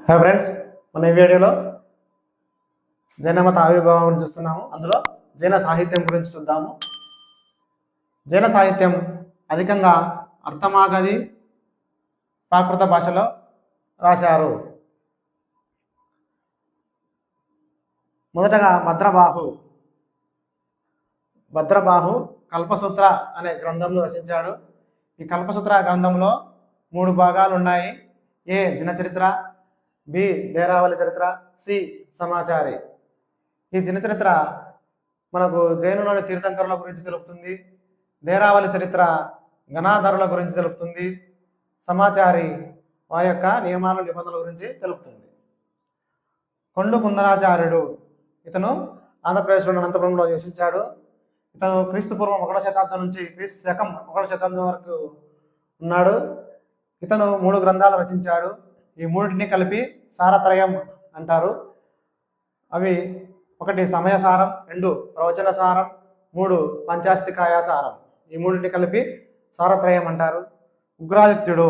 Hi friends, మన ఈ వీడియోలో జైన మత ఆవిర్భావం గురించి చూస్తున్నాము. అందులో జైన సాహిత్యం గురించి చూద్దాము. జైన సాహిత్యం అధికంగా అర్థమాగధి ప్రాకృత భాషలో రాశారు. మొదటగా భద్రబాహు కల్పసూత్ర అనే గ్రంథంలో రచించాడు. ఈ కల్పసూత్ర గ్రంథంలో 3 భాగాలు ఉన్నాయి. ఏ జినచరిత్ర, బి ధేరావళి చరిత్ర, సి సమాచారి. ఈ జినచరిత్ర మనకు జైనులోని తీర్థంకరుల గురించి తెలుపుతుంది. ధేరావళి చరిత్ర గణాధరుల గురించి తెలుపుతుంది. సమాచారి వారి యొక్క నియమాలు నిబంధనల గురించి తెలుపుతుంది. కొండు కుందరాచార్యుడు ఇతను ఆంధ్రప్రదేశ్లోని అనంతపురంలో నివసించాడు. ఇతను క్రీస్తు పూర్వం 1వ శతాబ్దం నుంచి క్రీస్తు శకం 1వ శతాబ్దం వరకు ఉన్నాడు. ఇతను 3 గ్రంథాలు రచించాడు. ఈ 3టిని కలిపి సారత్రయం అంటారు. అవి 1 సమయసారం, 2 ప్రవచన సారం, 3 పంచాస్తికాయ సారం. ఈ 3టిని కలిపి సారత్రయం అంటారు. ఉగ్రాదిత్యుడు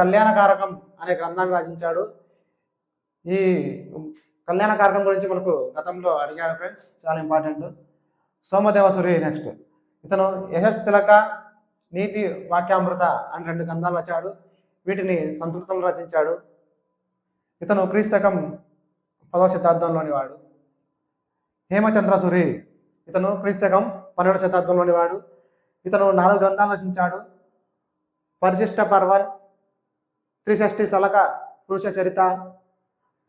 కళ్యాణకారకం అనే గ్రంథాన్ని రచించాడు. ఈ కళ్యాణకారకం గురించి మనకు గతంలో అడిగాడు ఫ్రెండ్స్, చాలా ఇంపార్టెంట్. సోమదేవసురి ఇతను యశస్తిలక, నీతి వాక్యామృత అని 2 గ్రంథాలు రచాడు. వీటిని సంస్కృతంలో రచించాడు. ఇతను క్రీస్తకం 10వ శతాబ్దంలోని వాడు. హేమచంద్రసురి ఇతను క్రీస్తకం 12వ శతాబ్దంలోని వాడు. ఇతను 4 గ్రంథాలు రచించాడు. పరిశిష్ట పర్వన్, త్రిషష్ఠి సలక పురుష చరిత,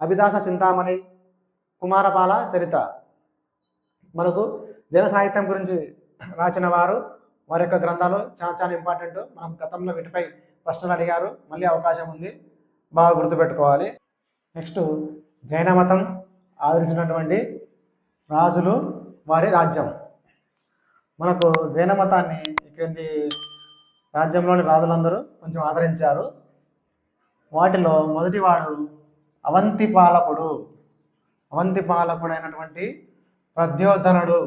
అభిదాస చింతామణి, కుమారపాల చరిత. మనకు జన సాహిత్యం గురించి రాసిన వారి యొక్క గ్రంథాలు చాలా ఇంపార్టెంట్. మనం గతంలో వీటిపై ప్రశ్నలు అడిగారు, మళ్ళీ అవకాశం ఉంది, బాగా గుర్తుపెట్టుకోవాలి. నెక్స్ట్, జైన మతం ఆదరించినటువంటి రాజులు, వారి రాజ్యం. మనకు జైన మతాన్ని క్రింది రాజ్యంలోని రాజులందరూ కొంచెం ఆదరించారు. వాటిలో మొదటివాడు అవంతి పాలకుడైనటువంటి ప్రద్యోధనుడు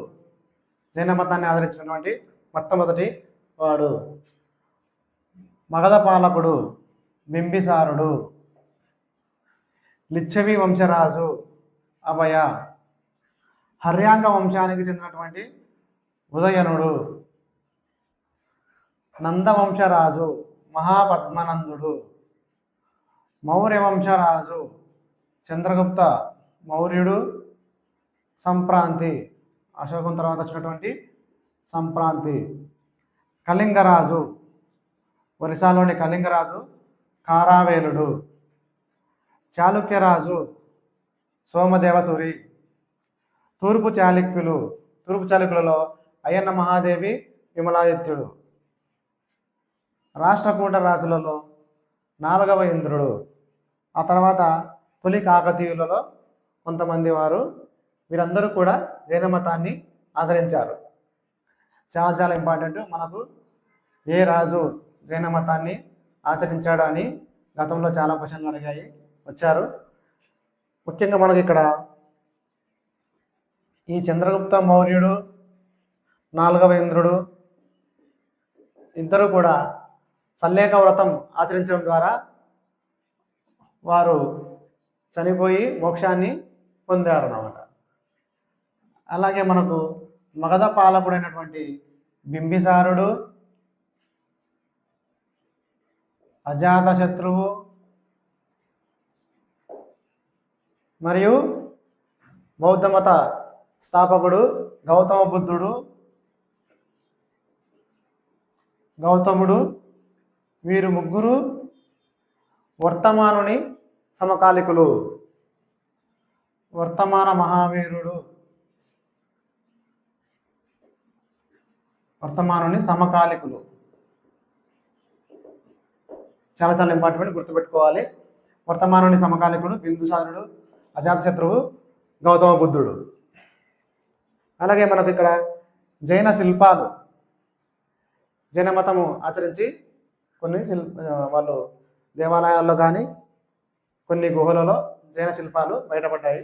జైన మతాన్ని ఆదరించినటువంటి మొట్టమొదటి వాడు. మగధ పాలకుడు బింబిసారుడు. లిచ్చవి వంశరాజు అభయ. హర్యాంగ వంశానికి చెందినటువంటి ఉదయనుడు. నందవంశరాజు మహాపద్మనందుడు. మౌర్య వంశరాజు చంద్రగుప్త మౌర్యుడు. సంప్రాంతి, అశోకం తర్వాత వచ్చినటువంటి సంప్రాంతి. కళింగరాజు, ఒరిస్సాలోని కళింగరాజు కారావేలుడు. చాళుక్యరాజు సోమదేవసూరి. తూర్పు చాళుక్యులలో అయ్యన్న మహాదేవి, విమలాదిత్యుడు. రాష్ట్రకూట రాజులలో 4వ ఇంద్రుడు. ఆ తర్వాత తొలి కాకతీయులలో కొంతమంది వారు. వీరందరూ కూడా జైన మతాన్ని ఆదరించారు. చాలా ఇంపార్టెంట్. మనకు ఏ రాజు జైన మతాన్ని ఆచరించాడు అని గతంలో చాలా క్వశ్చన్లు వచ్చారు. ముఖ్యంగా మనకి ఇక్కడ ఈ చంద్రగుప్త మౌర్యుడు, 4వ ఇంద్రుడు ఇద్దరు కూడా సల్లేఖ వ్రతం ఆచరించడం ద్వారా వారు చనిపోయి మోక్షాన్ని పొందారు అన్నమాట. అలాగే మనకు మగధ పాలకుడైనటువంటి బింబిసారుడు, అజాతశత్రువు మరియు బౌద్ధమత స్థాపకుడు గౌతముడు. వీరు ముగ్గురు వర్తమానుని సమకాలికులు. వర్తమాన మహావీరుడు వర్తమానుని సమకాలికులు. చాలా ఇంపార్టెంట్, గుర్తుపెట్టుకోవాలి. వర్తమానుని సమకాలికుడు బిందుసారుడు, అజాతశత్రువు, గౌతమ బుద్ధుడు. అలాగే మనకు ఇక్కడ జైన శిల్పాలు, జైన మతము ఆచరించి కొన్ని వాళ్ళు దేవాలయాల్లో కానీ కొన్ని గుహలలో జైన శిల్పాలు బయటపడ్డాయి.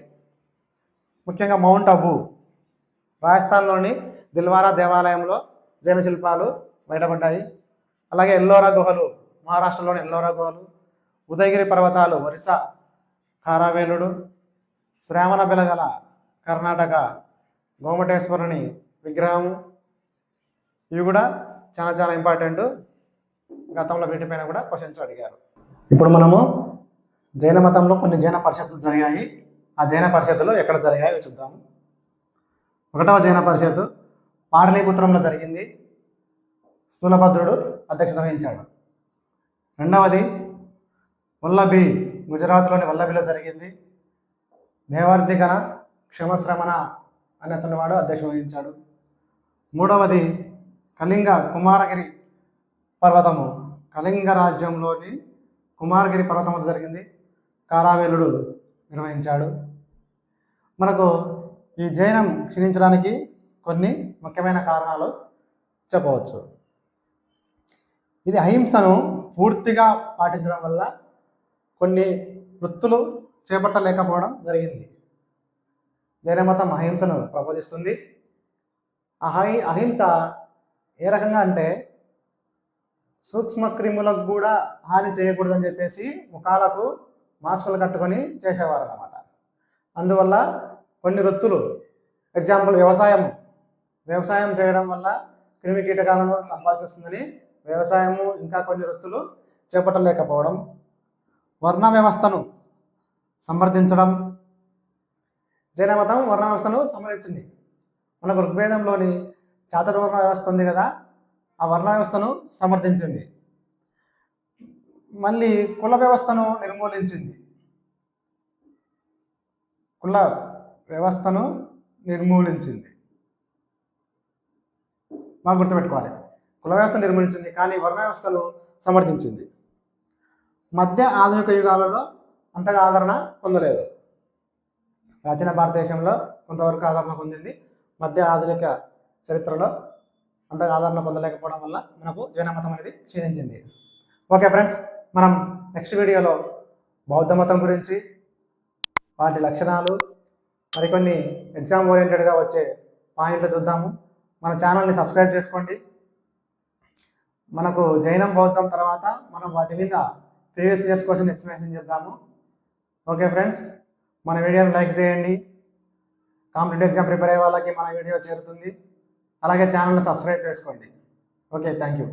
ముఖ్యంగా మౌంట్ అబూ, రాజస్థాన్లోని దిల్వారా దేవాలయంలో జైన శిల్పాలు బయటపడ్డాయి. అలాగే ఎల్లోరా గుహలు, మహారాష్ట్రలోని ఎల్లోరా గుహలు, ఉదయగిరి పర్వతాలు ఒరిస్సా కారావేలుడు, శ్రావణ బెలగల కర్ణాటక గోమటేశ్వరుని విగ్రహము. ఇవి కూడా చాలా చాలా ఇంపార్టెంట్. గతంలో వీటిపైన కూడా క్వశ్చన్స్ అడిగారు. ఇప్పుడు మనము జైన మతంలో కొన్ని జైన పరిషత్తులు జరిగాయి. ఆ జైన పరిషత్తులు ఎక్కడ జరిగాయో చూద్దాము. 1వ జైన పరిషత్తు పాటలీపుత్రంలో జరిగింది. స్థూలభద్రుడు అధ్యక్షత వహించాడు. 2వది వల్లభి, గుజరాత్లోని వల్లభిలో జరిగింది. దేవర్దిగన క్షమశ్రమణ అనే అతని వాడు అధ్యక్షత వహించాడు. 3వది కళింగ కుమారగిరి పర్వతము, కళింగ రాజ్యంలోని కుమారగిరి పర్వతం వద్ద జరిగింది. కారావేలుడు నిర్వహించాడు. మనకు ఈ జైనం క్షీణించడానికి కొన్ని ముఖ్యమైన కారణాలు చెప్పవచ్చు. ఇది అహింసను పూర్తిగా పాటించడం వల్ల కొన్ని వృత్తులు చేపట్టలేకపోవడం జరిగింది. జైన మతం అహింసను ప్రబోధిస్తుంది. అహింస ఏ రకంగా అంటే సూక్ష్మ క్రిములకు కూడా హాని చేయకూడదని చెప్పేసి ముఖాలకు మాస్కులు కట్టుకొని చేసేవారు అన్నమాట. అందువల్ల కొన్ని వృత్తులు, ఎగ్జాంపుల్ వ్యవసాయం చేయడం వల్ల క్రిమి కీటకాలను సంపాదిస్తుందని వ్యవసాయము, ఇంకా కొన్ని వృత్తులు చేపట్టలేకపోవడం. వర్ణ వ్యవస్థను సమర్థించడం. జైన మతం వర్ణ వ్యవస్థను సమర్థించింది. మనకు ఋగ్వేదంలోని చాతుర్వర్ణ వ్యవస్థ ఉంది కదా, ఆ వర్ణ వ్యవస్థను సమర్థించింది. మళ్ళీ కుల వ్యవస్థను నిర్మూలించింది. మాకు గుర్తుపెట్టుకోవాలి. కుల వ్యవస్థ నిర్మించింది, కానీ వర్ణ వ్యవస్థను సమర్థించింది. మధ్య ఆధునిక యుగాలలో అంతగా ఆదరణ పొందలేదు. ప్రాచీన భారతదేశంలో కొంతవరకు ఆదరణ పొందింది. మధ్య ఆధునిక చరిత్రలో అంతగా ఆదరణ పొందలేకపోవడం వల్ల మనకు జైన మతం అనేది క్షీణించింది. ఓకే ఫ్రెండ్స్, మనం నెక్స్ట్ వీడియోలో బౌద్ధ మతం గురించి, వాటి లక్షణాలు, మరికొన్ని ఎగ్జామ్ ఓరియంటెడ్గా వచ్చే పాయింట్లు చూద్దాము. మన ఛానల్ని సబ్స్క్రైబ్ చేసుకోండి. మనకు జైనం, బౌద్ధం తర్వాత మనం వాటి మీద ప్రీవియస్ ఇయర్స్ క్వశ్చన్ ఎక్స్ప్లెనేషన్ చేద్దాము. ఓకే ఫ్రెండ్స్, మన వీడియోని లైక్ చేయండి. కాంపిటేటివ్ ఎగ్జామ్ ప్రిపేర్ అయ్యే వాళ్ళకి మన వీడియో చేరుతుంది. అలాగే ఛానల్ని సబ్స్క్రైబ్ చేసుకోండి. Okay, thank you.